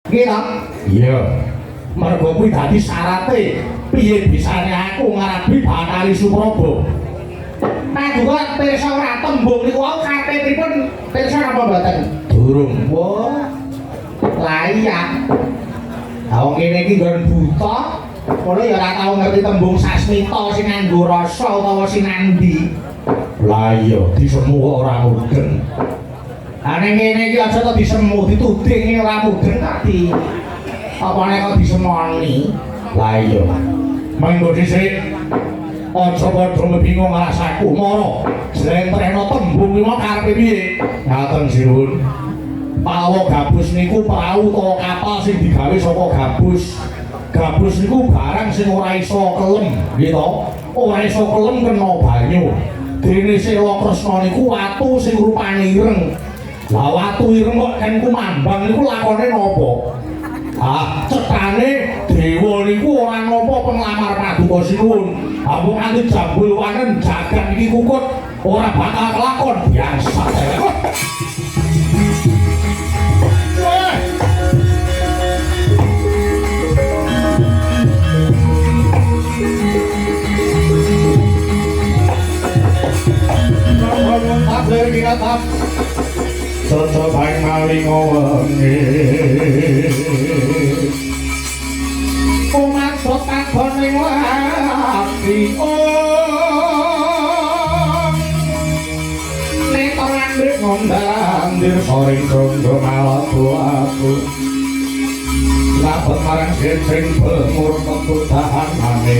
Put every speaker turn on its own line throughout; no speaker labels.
Nggih to?
Iya. Mergo kuwi dadi syarate piye bisane aku ngarabi Bathari Supraba.
Paduka pirsa ora tembung niku wau karepe pripun pirsa napa mboten?
Durung.
Wah. Lah iya. Lah wong kene iki nggon buta, kono ya ora tau ngerti tembung sasmita sing nganggo rasa utawa sinandi.
Lah iya disemu ora mudeng.
Lah ning kene iki aja kok disemu dituding ora mudeng tadi. Apa nek kok disemoni?
Lah iya. Mengko dhisik aja padha bingung rasaku mara jlentrehno tembung iki karepe piye? Ngaten sinuwun. Pawa gabus niku prau utawa kapal sing digawe saka gabus. Gabus niku barang sing ora iso kelem, nggih to? Ora iso kelem kena banyu. Dene Sela Kresna niku watu sing rupane ireng. Lah watu ireng kok kan kumambang niku lakone napa? Ah, cetane dewa niku ora napa penglamar Paduka Sinuwun. Ampun kanthi jambul wanen jagat iki kukut ora bakal kelakon biasa.
Takdir kinatap
Cocok baik maling wengi
Kumaksud takon ning ati Nek ora ndek ngondang
Dir soring kondo malatu aku Lapet marang sing bemur ketudahan ane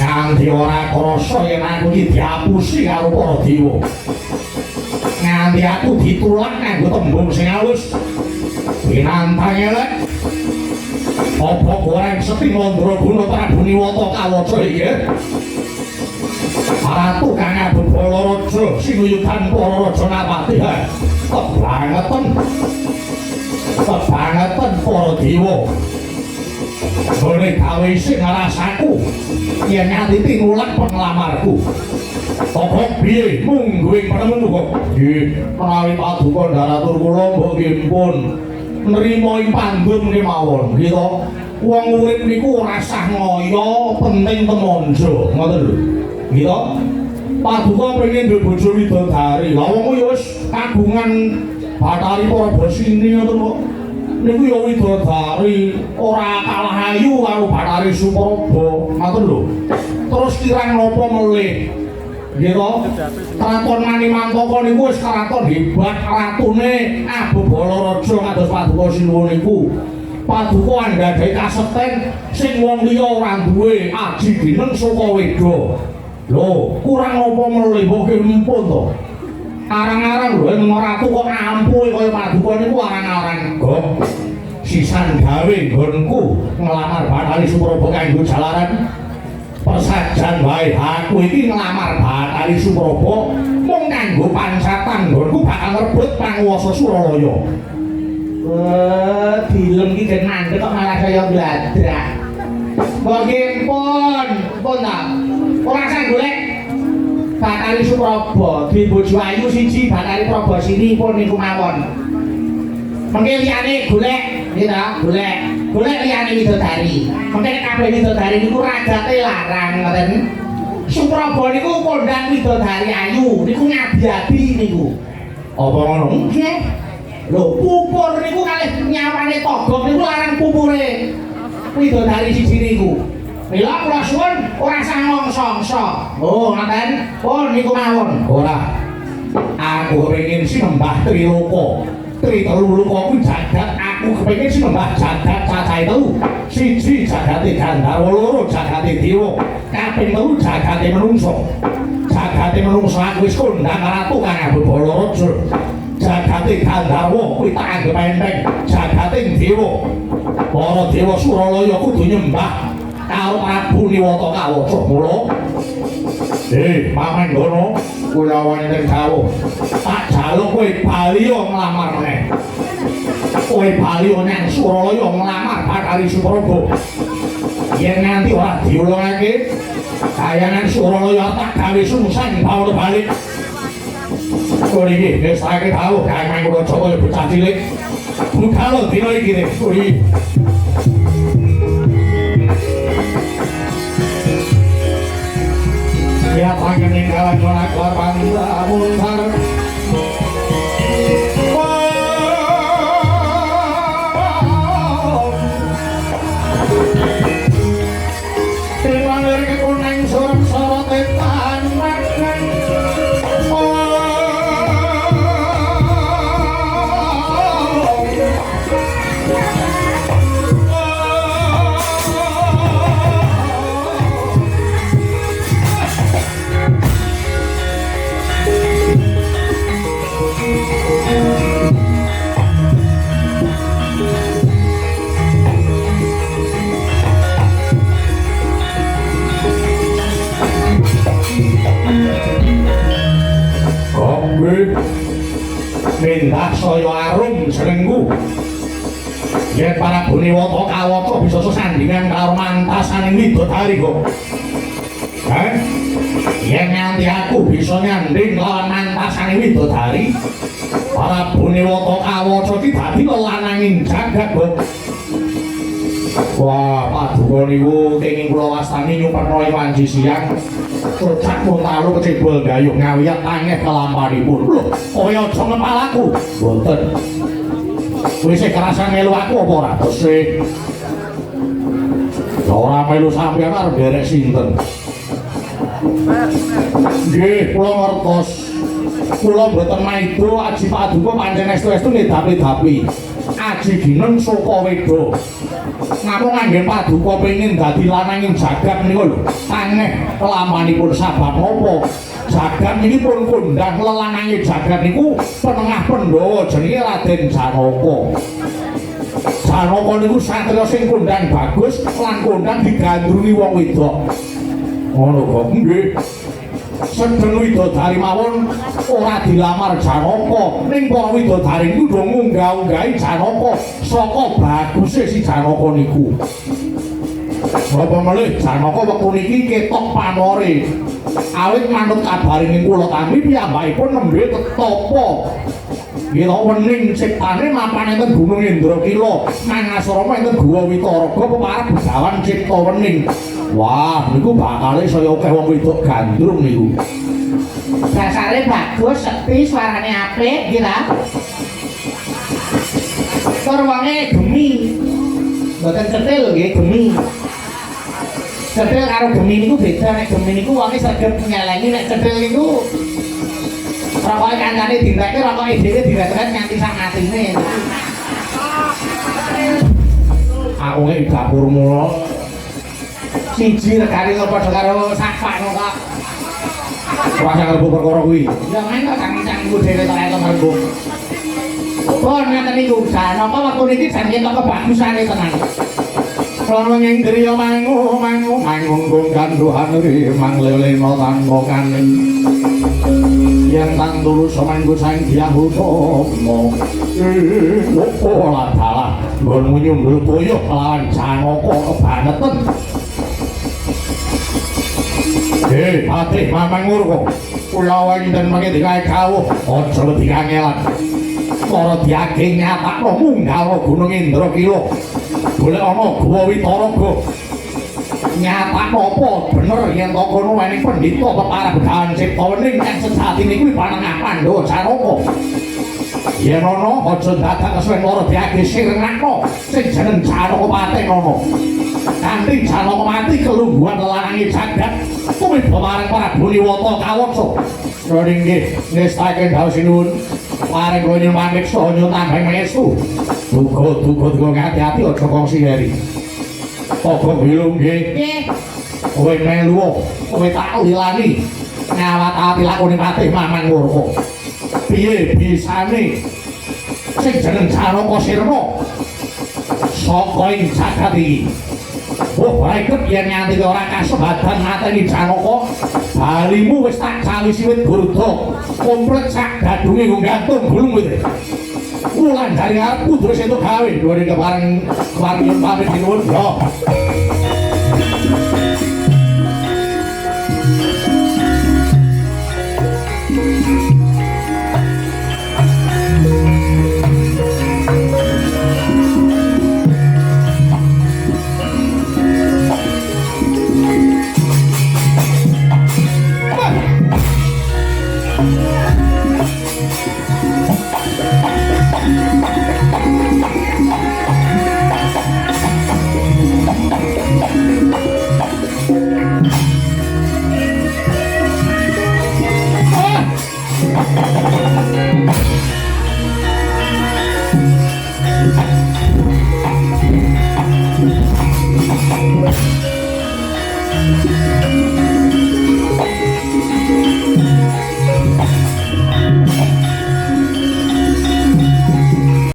Nganti ora krasa yen aku iki diapusi karo para dewa. Nganti aku ditulak kanggo tembung sing alus. Pinantang elek. Apa goreng Seti Mandraguna Prabu Niwata kawaca iki? Ratu kang abot Balaraja sinuyudan para raja Napati. Kebangetan. Kebangetan para dewa. Boleh gawe sing ngarasaku yen nganti tinulak penglamarku. Apa piye mungguing penemen kok? Nggih, menawi Paduka Ndaratur kula nggih pun nrimo ing pandum kemawon, nggih to. Wong urip niku ora sah ngoyo, penting temanja, ngoten lho. Nggih to. Paduka pengen duwe bojo widodari. Lah wong ya wis kagungan Bathari para Basini ngoten kok. Niku ya widodari ora kalah ayu karo Bathari Supraba, ngoten lho. Terus kirang napa melih? Nggih to? Kraton Manimantaka niku wis kraton hebat, ratune Abu Balaraja kados Paduka Sinuwun niku. Paduka anggadhahi kasekten sing wong liya ora duwe aji dineng saka weda. Lho, kurang apa melih kok empun to? Arang-arang lho ing ratu kok ampuh kaya Paduka niku arang-arang gok. Sisan gawe nggonku nglamar Bathari Supraba kanggo jalaran persajan wae aku iki nglamar Bathari Supraba mung kanggo pancatan nggonku bakal rebut panguwasa Suralaya.
Dilem iki gen mandek kok malah kaya gladrak. Nggih pun ta. Ora sang golek Bathari Supraba, duwe bojo ayu siji Bathari Prabasini pun niku mawon. Mengke liyane golek, nggih ta, golek. Golek liyane widodari. Mengke kabeh widodari niku ragate larang ngoten. Supraba niku kondang widodari ayu, niku ngadi-adi niku.
Apa ngono?
Nggih. Lho, pupur niku kalih nyawane togong niku larang pupure. Widodari siji niku. Mila kula suwun ora sangong-songso. Oh, ngoten. Pun niku mawon.
Ora. Aku kepengin sinembah Triloka. Triloka kuwi jagat, aku kepengin sinembah jagat cacahe telu. Siji jagate Gandharwa, loro jagate dewa, kaping telu jagate menungso. Jagate menungso aku wis kondang ratu kang Abu Balaraja. Jagate Gandharwa kuwi tak anggap enteng. Jagate dewa. Para dewa Suralaya kudu nyembah karo Prabu Niwata kawaca. Mula Maman ngono kuwi lawane ning dawuh. Tak jaluk kowe bali nglamar meneh. Kowe bali nang Suralaya nglamar Bathari Supraba. Yen nganti ora diulungake kayangan Suralaya tak gawe sungsang bawa balik. Kowe iki wis saiki tau gawe mangkono Joko bocah cilik. Bukalo dina iki rek. Kowe ya panjenengan kawan korban muntar. Mindah saya arum senengku yen para Buniwata Kawata bisa sesandingan karo mantasaning widodari kok yen nganti aku bisa nyanding lawan mantasaning widodari para Buniwata Kawata iki dadi lelananging jagat kok. Wah, paduka niku kenging kula wastani nyuperno wanci siang cocak muntalu kecebol gayuh ngawiyat tangeh kelampanipun. Lho, kaya aja ngepalaku. Mboten. Wis kerasan melu aku apa ora tesih? Ora melu sampeyan arep derek sinten? Nggih, kula ngertos. Kula mboten maido aji paduka pancen estu-estu ngedapi-dapi. Aji ginen saka weda. Namung anggen paduka pengin dadi lananging jagat niku lho. Tangeh kelamanipun sabab napa? Jagat niki pun kondang lelanange jagat niku penengah Pandhawa jenenge Raden Janaka. Janaka niku satriya sing kondang bagus lan kondang digandrungi wong wedok. Ngono kok nggih. Sedeng widodari mawon ora dilamar Janaka ning para widodari niku do munggah-unggahi Janaka saka baguse si Janaka niku. Apa malih Janaka wektu niki ketok pamore. Awit manut kabaring kula kami piyambakipun nembe tetapa. Ira wening ciptane mapan enten Gunung Indrakila, Mangasrama enten Guwa Witaraga peparab Begawan Cipta Wening. Wah, niku bakale saya akeh wong wedok gandrung niku.
Dasare bagus, sepi, suarane apik, nggih ta? Tur wonge gemi. Mboten cetil nggih, gemi. Cetil karo gemi niku beda, nek gemi niku wonge sregep nyelengi, nek cetil niku rokoke kancane direke, rokoke dhewe direk-rek nganti sak matine.
Aku nek dapur mula
Siji regane padha karo sakpakno kok.
rasa kalbu perkara kuwi.
Ya men kok cangku dhewe kok eto kalbu. Pon ngaten niku Janaka wektu niki jan ketok kebagusane tenan. Sono ing griya manggung ganduhan rimang lelena tanpa kaning. Yen tang tulus mangku saing diahu tomo. Ora dalah nggonmu nyundul boyo lawan Janaka kebaneten. Patih Mamang Murko kula wonten mangke digawe kawuh aja dikangelan para diageng nyatakno munggah Gunung Indrakila golek ana Guwa Witaraga nyatakno apa bener yen to kono ening pendhita peparab Begawan Cipta Wening kang sejatine kuwi panengah Pandhawa Janaka yen ana aja dadak kesuwen para diageng sirnakno sing jeneng Janaka patenono kanthi Janaka mati kelungguhan lelanange jagat kuwi pemarang para Buniwata Kawata. Nggih, nestake dawuh sinuwun. Paring kula nyuwun saha nyutambahi mesu. Duga ngati-ati aja kongsi heri. Pokok bilung nggih. Nggih.
Kowe melu, kowe tak lilani. Ngawat-ati lakone Patih Mamang Murka. Piye bisane sing jeneng Janaka sirna saka ing jagat iki? Oh, baikut yen nganti ora kasebadan mateni Janaka, balimu wis tak cawisi wit Gurudha. Komplet sak gadunge nggo gantung gulung wit. Wulan dari arepku terus entuk gawe, dhuwure kepareng pamit nuwun yo.